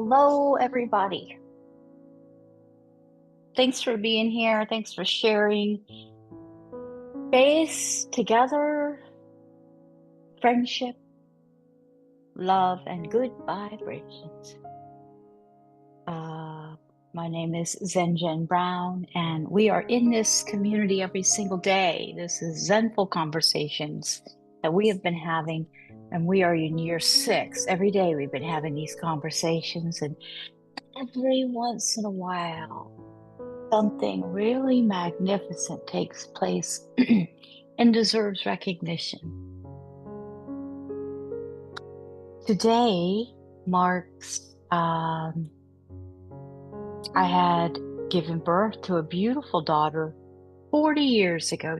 Hello, everybody. Thanks for being here. Thanks for sharing space together, friendship, love, and good vibrations. Uh, my name is Zenjen Brown, and we are in this community every single day. This is Zenful conversations that we have been having, and we are in year 6. Every day we've been having these conversations, and every once in a while, something really magnificent takes place and deserves recognition. Today marks, I had given birth to a beautiful daughter 40 years ago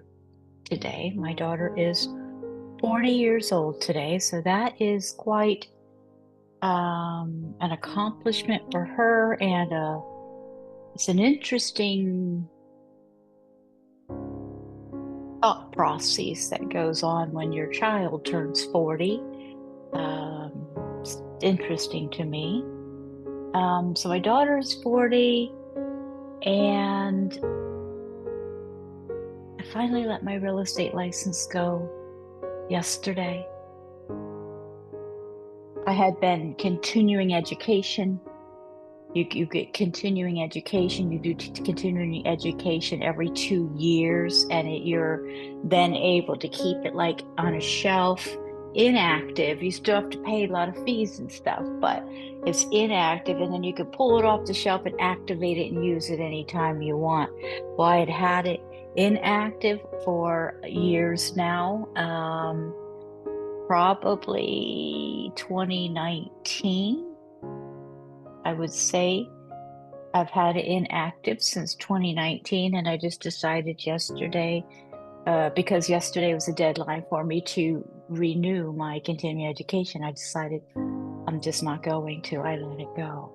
today. My daughter is 40 years old today, so that is quite an accomplishment for her, and it's an interesting thought process that goes on when your child turns 40. It's interesting to me. So my daughter is 40, and I finally let my real estate license go yesterday. I had been continuing education. You get continuing education. You do continuing education every 2 years, and you're then able to keep it like on a shelf, inactive. You still have to pay a lot of fees and stuff, but it's inactive, and then you can pull it off the shelf and activate it and use it anytime you want. Well, I had it inactive for years now, probably 2019. I would say I've had it inactive since 2019, and I just decided yesterday, because yesterday was a deadline for me to renew my continuing education, I decided I'm just not going to. I let it go.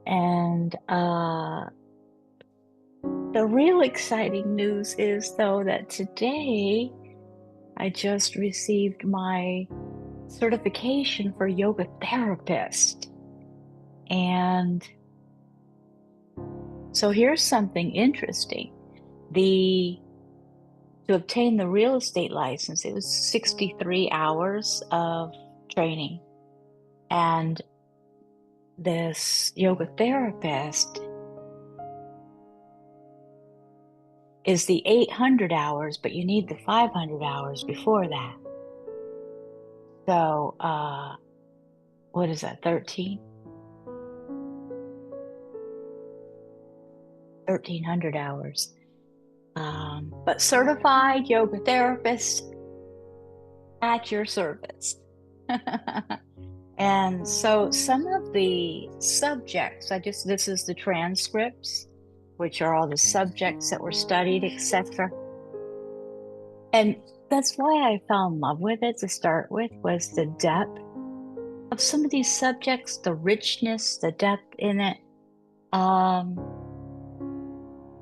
And the real exciting news is, though, that today I just received my certification for yoga therapist. And so here's something interesting. To obtain the real estate license, it was 63 hours of training. And this yoga therapist is the 800 hours, but you need the 500 hours before that. So, what is that, 1,300 hours. But certified yoga therapist at your service. And so some of the subjects, this is the transcripts, which are all the subjects that were studied, etc. And that's why I fell in love with it to start with, was the depth of some of these subjects, the richness, the depth in it.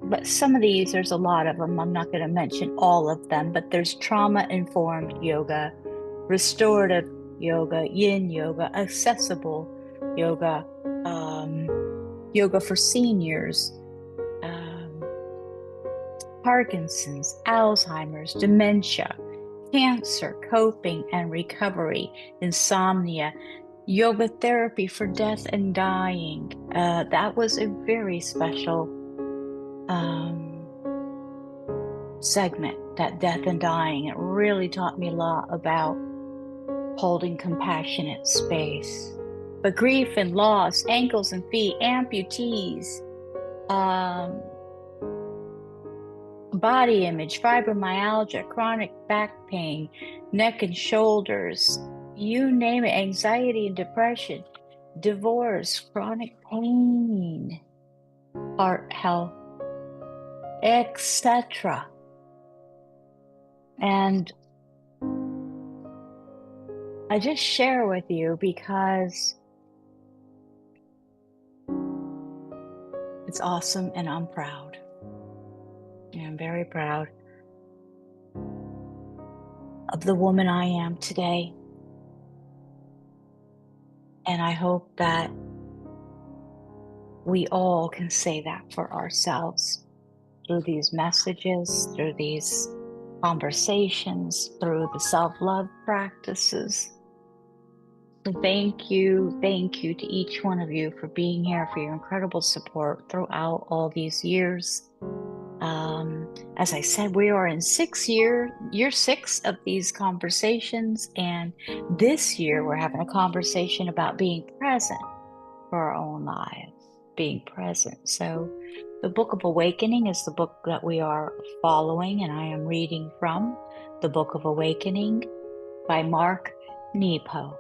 But some of these, there's a lot of them. I'm not going to mention all of them, but there's trauma-informed yoga, restorative yoga, yin yoga, accessible yoga, yoga for seniors, Parkinson's, Alzheimer's, dementia, cancer, coping and recovery, insomnia, yoga therapy for death and dying. That was a very special segment, that death and dying. It really taught me a lot about holding compassionate space. But grief and loss, ankles and feet, amputees, body image, fibromyalgia, chronic back pain, neck and shoulders, you name it, anxiety and depression, divorce, chronic pain, heart health, etc. And I just share with you because it's awesome, and I'm proud. I'm very proud of the woman I am today. And I hope that we all can say that for ourselves through these messages, through these conversations, through the self-love practices. So thank you to each one of you for being here, for your incredible support throughout all these years. As I said, we are in year 6 of these conversations, and this year we're having a conversation about being present for our own lives, being present. So the Book of Awakening is the book that we are following, and I am reading from the Book of Awakening by Mark NEPO.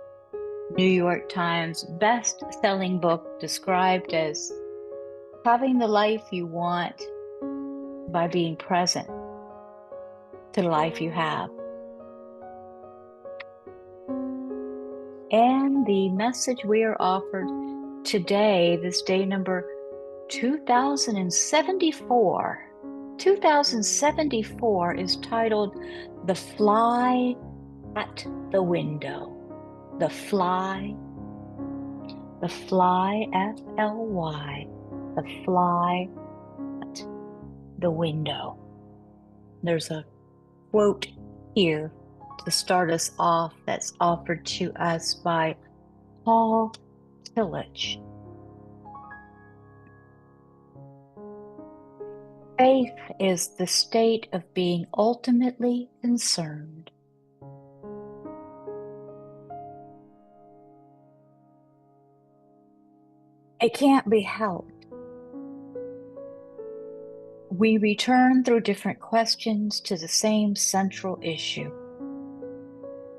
New York Times best-selling book, described as having the life you want by being present to the life you have. And the message we are offered today, this day number 2074. 2074 is titled The Fly at the Window. The Fly, F-L-Y, the fly at the window. There's a quote here to start us off that's offered to us by Paul Tillich. Faith is the state of being ultimately concerned. It can't be helped. We return through different questions to the same central issue.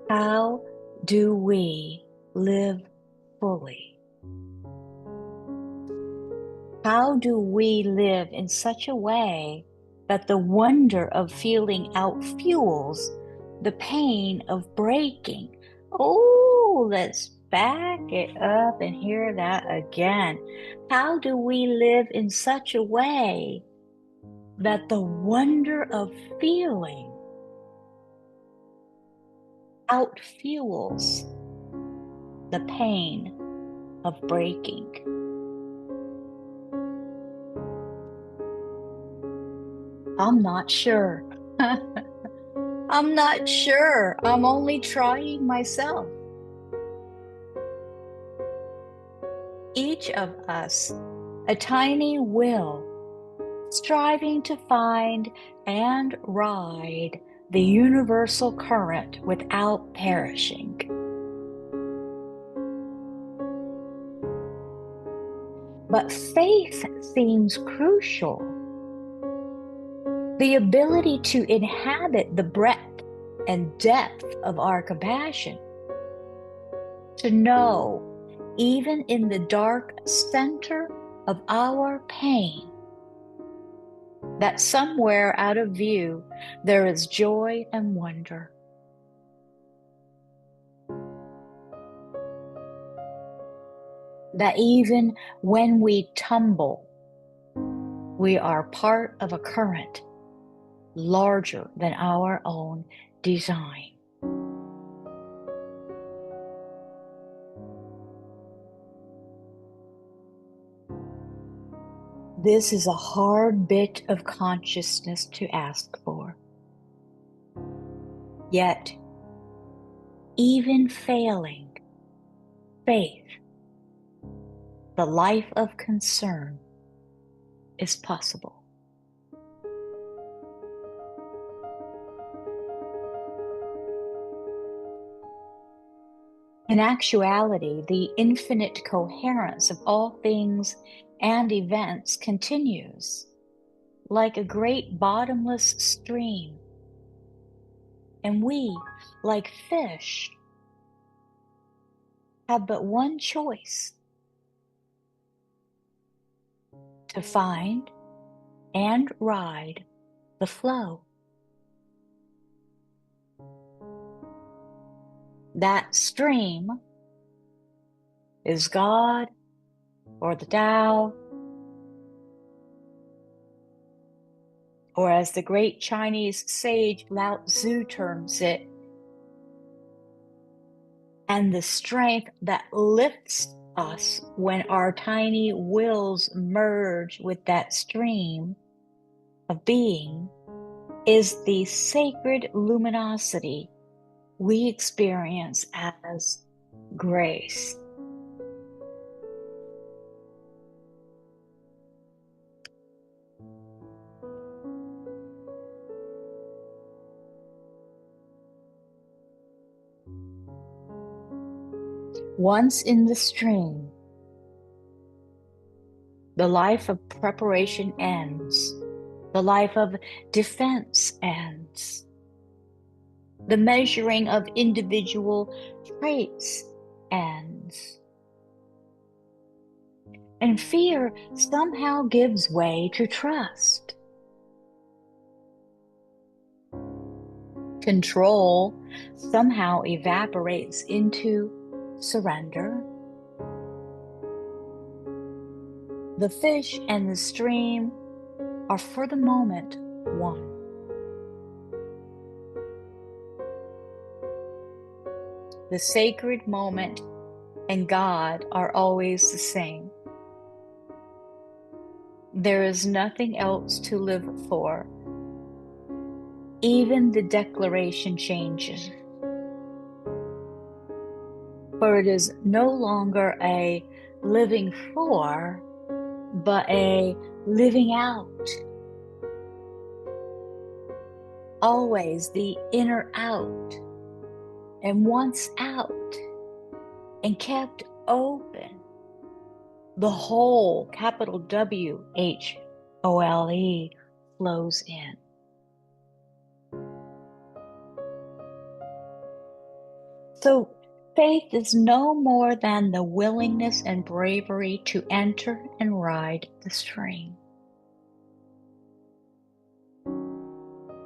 How do we live fully? How do we live in such a way that the wonder of feeling outfuels the pain of breaking? Oh, let's back it up and hear that again. How do we live in such a way that the wonder of feeling outfuels the pain of breaking? I'm not sure. I'm not sure. I'm only trying myself. Each of us, a tiny will, striving to find and ride the universal current without perishing. But faith seems crucial. The ability to inhabit the breadth and depth of our compassion, to know, even in the dark center of our pain, that somewhere out of view there is joy and wonder. That even when we tumble, we are part of a current larger than our own design. This is a hard bit of consciousness to ask for. Yet, even failing faith, the life of concern is possible. In actuality, the infinite coherence of all things and events continues like a great bottomless stream. And we, like fish, have but one choice: to find and ride the flow. That stream is God or the Tao, or as the great Chinese sage Lao Tzu terms it, and the strength that lifts us when our tiny wills merge with that stream of being is the sacred luminosity we experience as grace. Once in the stream, the life of preparation ends. The life of defense ends. The measuring of individual traits ends. And fear somehow gives way to trust. Control somehow evaporates into surrender. The fish and the stream are for the moment one. The sacred moment and God are always the same. There is nothing else to live for. Even the declaration changes. For it is no longer a living for, but a living out. Always the inner out, and once out and kept open, the whole, capital WHOLE, flows in. So faith is no more than the willingness and bravery to enter and ride the stream.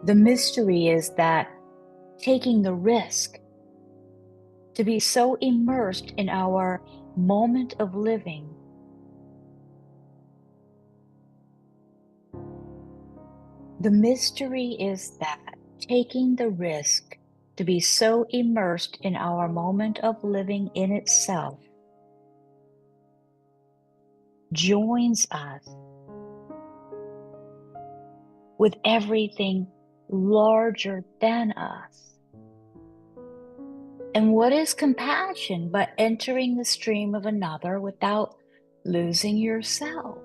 The mystery is that taking the risk to be so immersed in our moment of living the mystery is that taking the risk to be so immersed in our moment of living in itself joins us with everything larger than us. And what is compassion but entering the stream of another without losing yourself?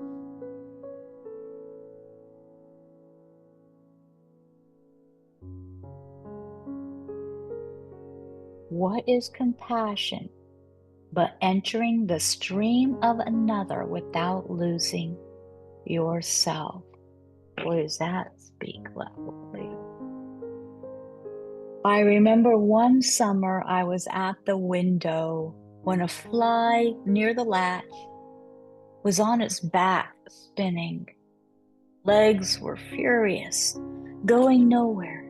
What is compassion but entering the stream of another without losing yourself? What does that speak loudly? I remember one summer I was at the window when a fly near the latch was on its back spinning. Legs were furious, going nowhere.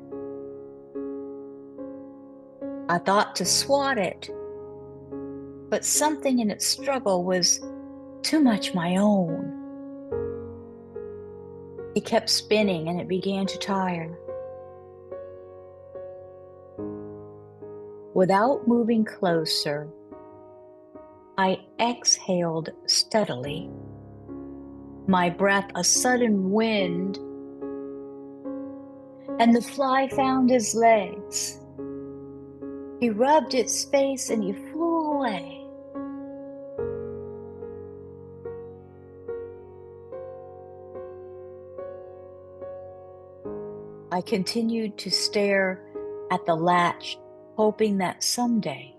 I thought to swat it, but something in its struggle was too much my own. It kept spinning and it began to tire. Without moving closer, I exhaled steadily, my breath a sudden wind, and the fly found his legs. He rubbed its face and he flew away. I continued to stare at the latch, hoping that someday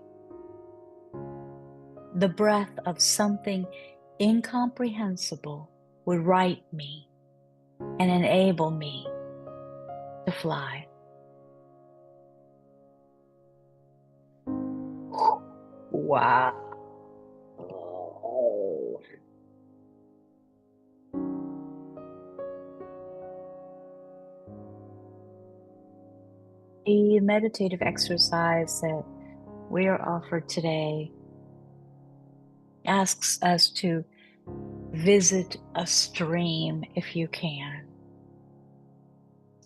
the breath of something incomprehensible would right me and enable me to fly. Wow. The meditative exercise that we are offered today asks us to visit a stream if you can.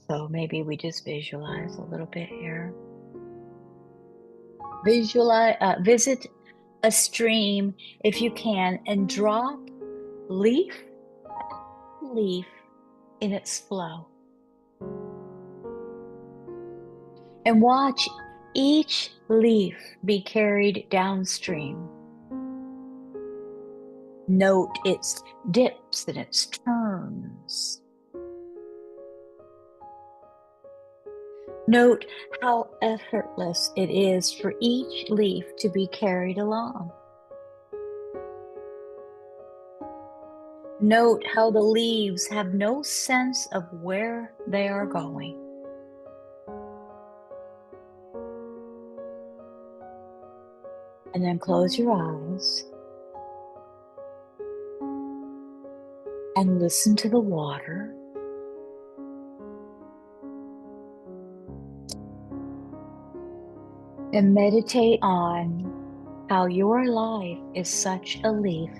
So maybe we just visualize a little bit here. Visit a stream if you can and drop leaf leaf in its flow. And watch each leaf be carried downstream. Note its dips and its turns. Note how effortless it is for each leaf to be carried along. Note how the leaves have no sense of where they are going. And then close your eyes and listen to the water. And meditate on how your life is such a leaf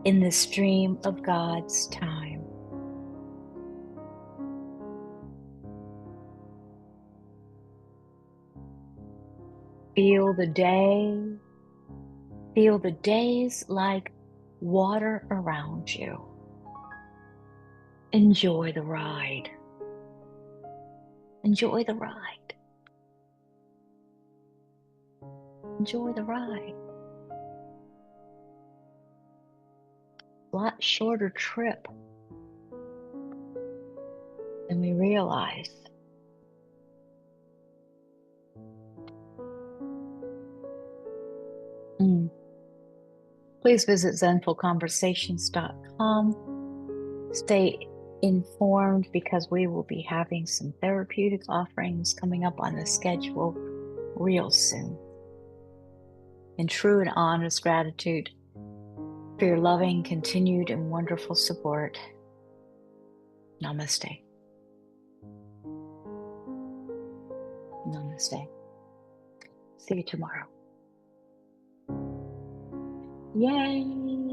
in the stream of God's time. Feel the day. Feel the days like water around you. Enjoy the ride. Enjoy the ride. Enjoy the ride. A lot shorter trip than we realize. Please visit zenfulconversations.com. Stay informed because we will be having some therapeutic offerings coming up on the schedule real soon. In true and honest gratitude for your loving, continued, and wonderful support. Namaste. Namaste. See you tomorrow. Yay!